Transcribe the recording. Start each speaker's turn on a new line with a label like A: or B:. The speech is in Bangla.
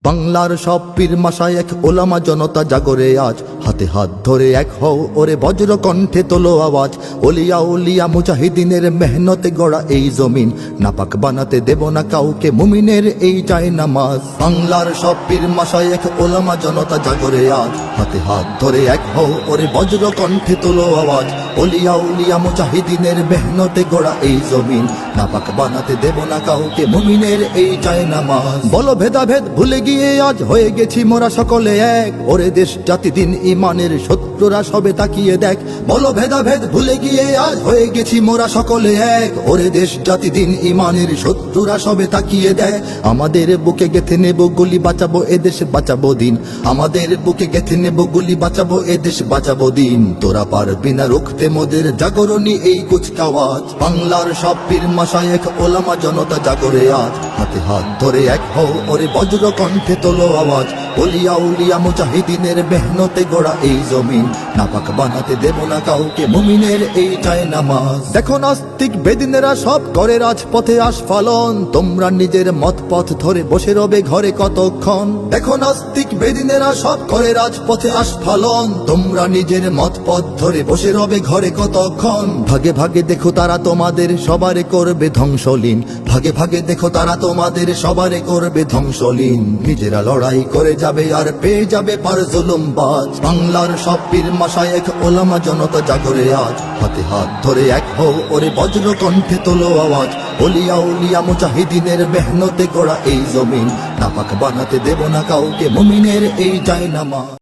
A: বাংলার সব পীর মাশায়েখ ওলামা জনতা জাগরে আজ, হাতে হাত ধরে এক হও ওরে বজ্র কণ্ঠে তোলো আওয়াজ। ওলিয়া উলিয়া মুজাহিদিনের মেহনতে গড়া এই জমিন, নাপাক বানাতে দেব না কাউকে মুমিনের এই চাই নামাজ। বাংলার সব পীর মাশায়েখ ওলামা জনতা জাগরে আজ, হাতে হাত ধরে এক হও ওরে বজ্র কণ্ঠে তোলো আওয়াজ। ওলিয়া উলিয়া মুজাহিদিনের মেহনতে গড়া এই জমিন, নাপাক বানাতে দেব না কাউকে মুমিনের এই চাই নামাজ। বলো ভেদাভেদ ভুলে গিয়ে আজ হয়ে গেছি মোরা সকলে এক, ওরে দেশ জাতি দিন ইমানের শত্রুরা সবে তাকিয়ে দেখ। বলো ভেদাভেদ ভুলে গিয়ে আজ হয়ে গেছি মোরা সকলে এক, ওরে দেশ জাতি দিন ইমানের শত্রুরা সবে তাকিয়ে দেখ। আমাদের বুকে গেথে নেব গুলি, বাঁচাবো এদেশ বাঁচাবো দিন। আমাদের বুকে গেথে নেব গুলি, বাঁচাবো এদেশ বাঁচাবো দিন। তোরা পারবি না রুখতে মোদের জাগরণী এই কুচকাওয়াজ। বাংলার সব পীর মাশায়েখ ওলামা জনতা জাগরে আজ, হাতে হাত ধরে এক হও ওরে বজ্র কণ্ঠে তোলো আওয়াজ। ওলিয়া উলিয়া মুজাহিদিনের মেহনতে গড়া এই জমিন, নাপাক বানাতে দেব না কাউকে মুমিনের এই চায় নামাজ। দেখো নাস্তিক বেদিনেরা সব করে রাজপথে আস্ফালন, তোমরা নিজের মত পথ ধরে বসে রবে ঘরে কতক্ষণ। দেখো নাস্তিক বেদিনেরা সব করে রাজপথে আস্ফালন, তোমরা নিজের মত পথ ধরে বসে রবে ঘরে কতক্ষণ। ভাগে ভাগে দেখো তারা তোমাদের সবারে করবে ধ্বংসলীন, ভাগে ভাগে দেখো তারা তোমাদের সবারে করবে ধ্বংসলীন। নিজেরা লড়াই করে যাবে আর পেয়ে যাবে পার জুলুমবাজ। বাংলার সব পীর মাশায়েখ ওলামা জনতা জাগরে আজ, হাতে হাত ধরে এক হও ওরে বজ্র কণ্ঠে তোলো আওয়াজ। ওলিয়া উলিয়া মুজাহিদিনের মেহনতে গড়া এই জমিন, নাপাক বানাতে দেব না কাউকে মুমিনের এই চাই নামাজ।